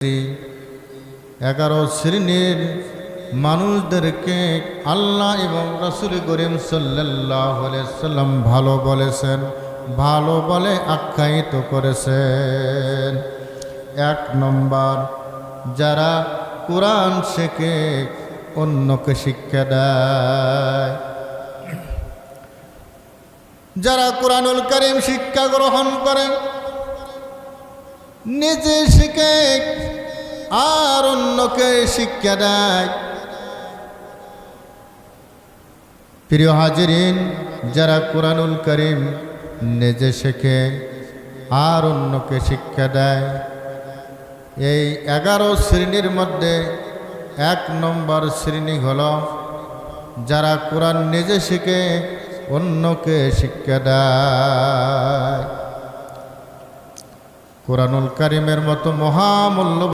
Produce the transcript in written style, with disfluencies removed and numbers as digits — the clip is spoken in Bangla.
11 শ্রেণীর মানুষদেরকে আল্লাহ এবং রাসূল করিম সাল্লাল্লাহু আলাইহি সাল্লাম ভালো বলেছেন, ভালো বলে আখ্যায়িত করেছেন। 1 নম্বর, যারা কোরআন শেখে অন্যকে শিক্ষা দেয়। যারা কোরআনুল কারীম শিক্ষা গ্রহণ করে, নিজে শিখে আর অন্যকে শিক্ষা দেয়। প্রিয় হাজিরিন, যারা কোরআনুল কারীম নিজে শেখে আর অন্যকে শিক্ষা দেয়, এই 11 শ্রেণীর মধ্যে 1 নম্বর শ্রেণী হলো যারা কোরআন নিজে শিখে অন্যকে শিক্ষা দেয়। কোরআনুল কারীমের মতো মহামূল্য